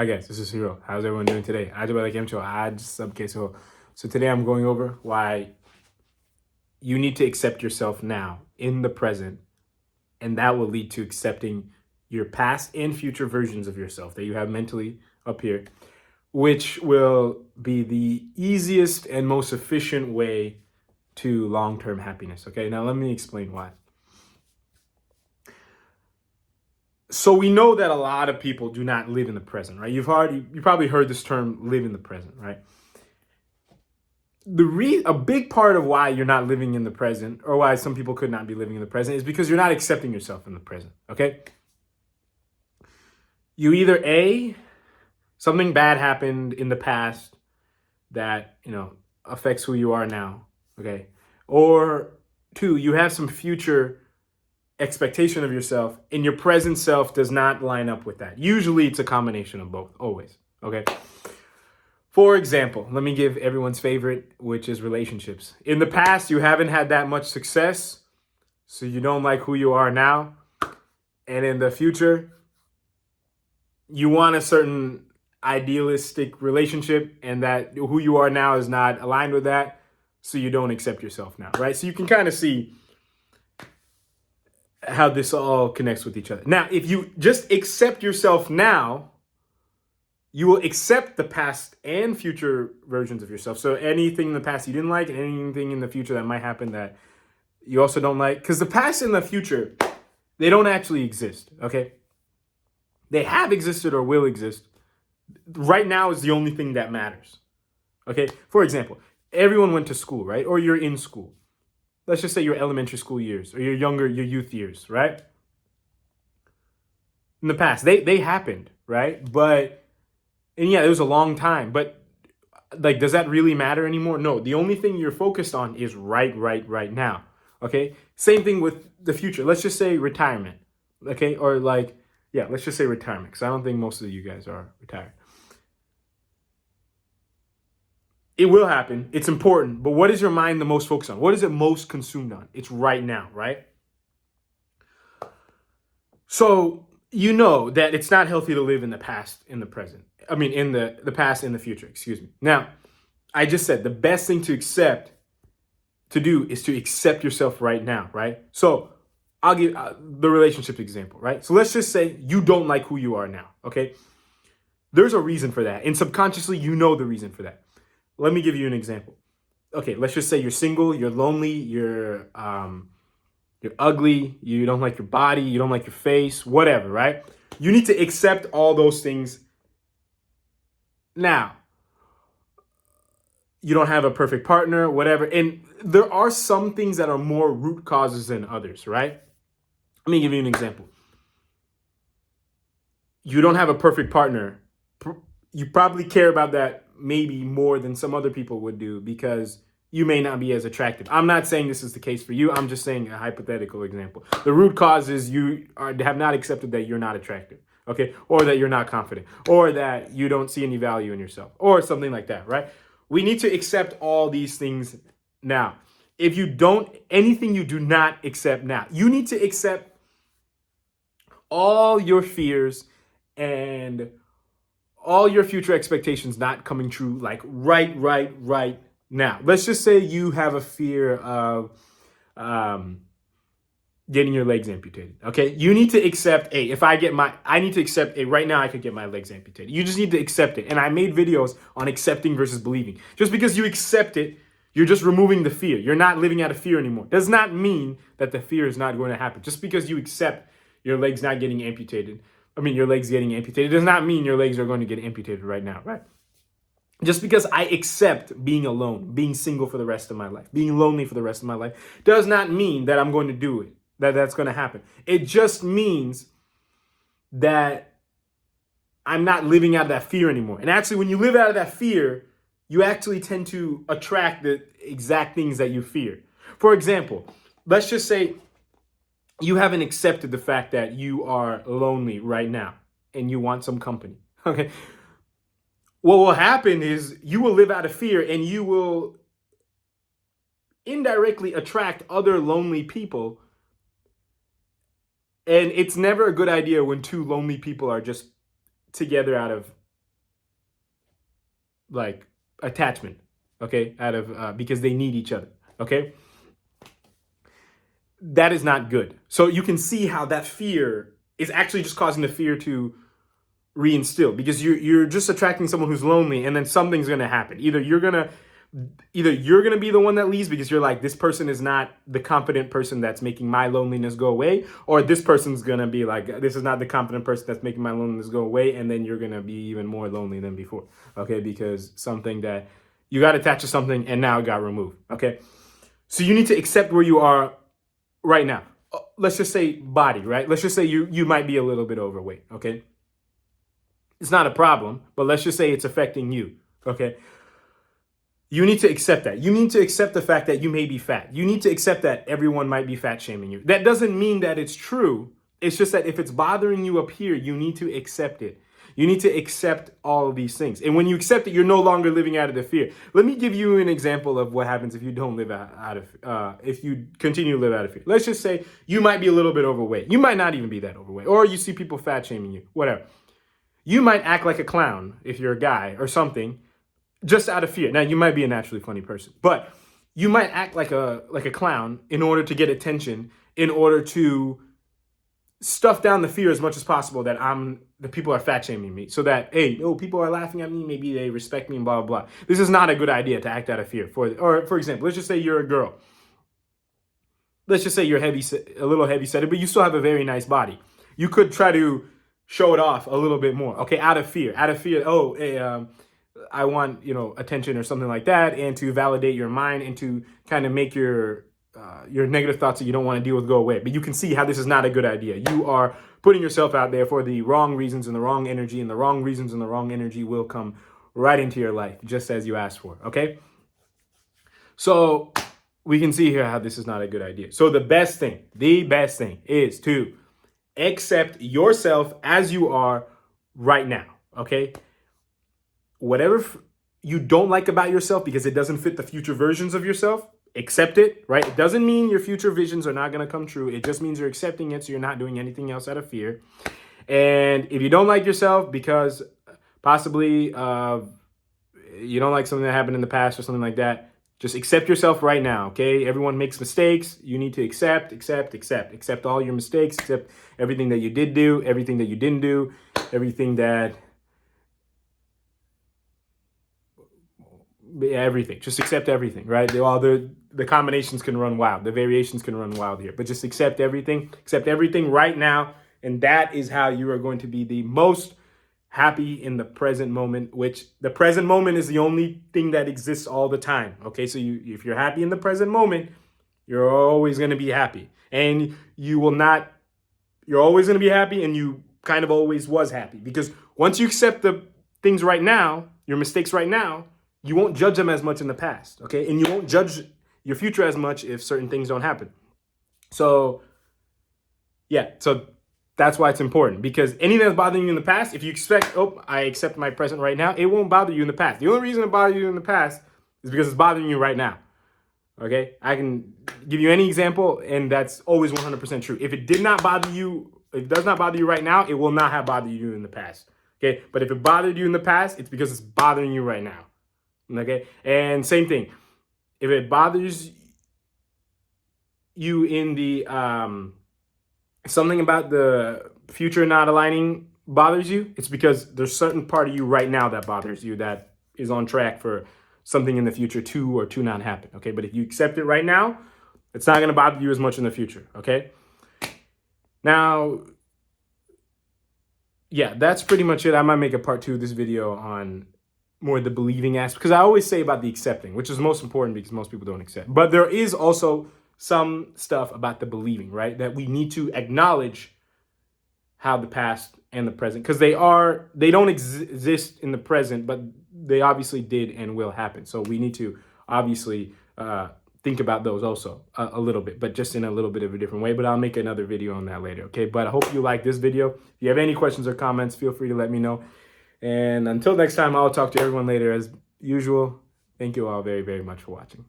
Hi guys, this is Hiro. How's everyone doing today? आज वाला केम छो? आज सब कैसे हो? So today I'm going over why you need to accept yourself now in the present, and that will lead to accepting your past and future versions of yourself that you have mentally up here, which will be the easiest and most efficient way to long-term happiness. Okay, now let me explain why. So we know that a lot of people do not live in the present, right? You probably heard this term, live in the present, right? A big part of why you're not living in the present, or why some people could not be living in the present, is because you're not accepting yourself in the present. Okay, you either something bad happened in the past that affects who you are now. Okay, or two, you have some future expectation of yourself and your present self does not line up with that. Usually it's a combination of both, always. Okay. For example, let me give everyone's favorite, which is relationships. In the past, you haven't had that much success, so you don't like who you are now. And in the future, you want a certain idealistic relationship, and that who you are now is not aligned with that, so you don't accept yourself now, right? So you can kind of see how this all connects with each other. Now, if you just accept yourself now, you will accept the past and future versions of yourself. So anything in the past you didn't like and anything in the future that might happen that you also don't like, because the past and the future, they don't actually exist, okay? They have existed or will exist. Right now is the only thing that matters, okay? For example, everyone went to school, right? Or you're in school. Let's just say your elementary school years or your youth years, right? In the past, they happened, right? And yeah, it was a long time, but like, does that really matter anymore? No, the only thing you're focused on is right now, okay? Same thing with the future. Let's just say retirement, okay? Or let's just say retirement, because I don't think most of you guys are retired. It will happen. It's important. But what is your mind the most focused on? What is it most consumed on? It's right now, right? So you know that it's not healthy to live in the past, in the present. I mean, in the past, in the future, excuse me. Now, I just said the best thing to do is to accept yourself right now, right? So I'll give the relationship example, right? So let's just say you don't like who you are now, okay? There's a reason for that. And subconsciously, you know the reason for that. Let me give you an example. Okay, let's just say you're single, you're lonely, you're ugly, you don't like your body, you don't like your face, whatever, right? You need to accept all those things now. You don't have a perfect partner, whatever. And there are some things that are more root causes than others, right? Let me give you an example. You don't have a perfect partner. You probably care about that maybe more than some other people would do because you may not be as attractive. I'm not saying this is the case for you. I'm just saying a hypothetical example. The root cause is you have not accepted that you're not attractive, okay? Or that you're not confident, or that you don't see any value in yourself, or something like that, right? We need to accept all these things now. If you don't, anything you do not accept now, you need to accept all your fears and all your future expectations not coming true, like right now. Let's just say you have a fear of getting your legs amputated, okay? You need to accept, I need to accept, right now I could get my legs amputated. You just need to accept it. And I made videos on accepting versus believing. Just because you accept it, you're just removing the fear. You're not living out of fear anymore. Does not mean that the fear is not going to happen. Just because you accept your legs not getting amputated, your legs getting amputated, does not mean your legs are going to get amputated right now, right? Just because I accept being alone, being single for the rest of my life, being lonely for the rest of my life, does not mean that I'm going to do it, that's going to happen. It just means that I'm not living out of that fear anymore. And actually, when you live out of that fear, you actually tend to attract the exact things that you fear. For example, let's just say you haven't accepted the fact that you are lonely right now and you want some company, okay? What will happen is you will live out of fear and you will indirectly attract other lonely people. And it's never a good idea when two lonely people are just together out of like attachment, okay, out of because they need each other, okay. That is not good. So you can see how that fear is actually just causing the fear to reinstill, because you're just attracting someone who's lonely, and then something's gonna happen. Either you're gonna be the one that leaves because you're like, this person is not the confident person that's making my loneliness go away, or this person's gonna be like, this is not the confident person that's making my loneliness go away, and then you're gonna be even more lonely than before, okay, because something that you got attached to something and now it got removed, okay. So you need to accept where you are right now. Let's just say body, right? Let's just say you might be a little bit overweight, okay. It's not a problem, but let's just say it's affecting you, okay. You need to accept that. You need to accept the fact that you may be fat. You need to accept that everyone might be fat shaming you. That doesn't mean that it's true. It's just that if it's bothering you up here, you need to accept it. You need to accept all of these things. And when you accept it, you're no longer living out of the fear. Let me give you an example of what happens if you don't live out of, if you continue to live out of fear. Let's just say you might be a little bit overweight. You might not even be that overweight. Or you see people fat shaming you, whatever. You might act like a clown if you're a guy or something, just out of fear. Now, you might be a naturally funny person, but you might act like a clown in order to get attention, in order to stuff down the fear as much as possible that the people are fat shaming me, so that, hey, oh, people are laughing at me, maybe they respect me, and blah, blah, blah. This is not a good idea to act out of fear. For example, let's just say you're a girl. Let's just say you're a little heavy-set, but you still have a very nice body. You could try to show it off a little bit more, okay, out of fear. Oh, hey, I want, attention or something like that, and to validate your mind and to kind of make your negative thoughts that you don't want to deal with go away. But you can see how this is not a good idea. You are putting yourself out there for the wrong reasons and the wrong energy, and the wrong reasons and the wrong energy will come right into your life, just as you asked for, okay? So we can see here how this is not a good idea. So the best thing is to accept yourself as you are right now, okay? Whatever you don't like about yourself because it doesn't fit the future versions of yourself, accept it, right? It doesn't mean your future visions are not going to come true. It just means you're accepting it, so you're not doing anything else out of fear. And if you don't like yourself because possibly you don't like something that happened in the past or something like that, just accept yourself right now, okay? Everyone makes mistakes. You need to accept all your mistakes, accept everything that you did do, everything that you didn't do, everything. Just accept everything, right? All the combinations can run wild, the variations can run wild here, but just accept everything right now, and that is how you are going to be the most happy in the present moment, which the present moment is the only thing that exists all the time, okay? So if you're happy in the present moment, you're always going to be happy, and you're always going to be happy, and you kind of always was happy, because once you accept the things right now, your mistakes right now, you won't judge them as much in the past, okay? And you won't judge your future as much if certain things don't happen. So, yeah, so that's why it's important, because anything that's bothering you in the past, if you expect, oh, I accept my present right now, it won't bother you in the past. The only reason it bothers you in the past is because it's bothering you right now, okay? I can give you any example, and that's always 100% true. If it does not bother you right now, it will not have bothered you in the past, okay? But if it bothered you in the past, it's because it's bothering you right now. Okay, and same thing. If it bothers you in the something about the future not aligning bothers you, it's because there's certain part of you right now that bothers you that is on track for something in the future to not happen. Okay, but if you accept it right now, it's not going to bother you as much in the future. Okay. Now, yeah, that's pretty much it. I might make a part 2 of this video on more the believing aspect, because I always say about the accepting, which is most important because most people don't accept. But there is also some stuff about the believing, right? That we need to acknowledge how the past and the present, because they don't exist in the present, but they obviously did and will happen. So we need to obviously think about those also a little bit, but just in a little bit of a different way. But I'll make another video on that later, okay? But I hope you like this video. If you have any questions or comments, feel free to let me know. And until next time, I'll talk to everyone later as usual. Thank you all very, very much for watching.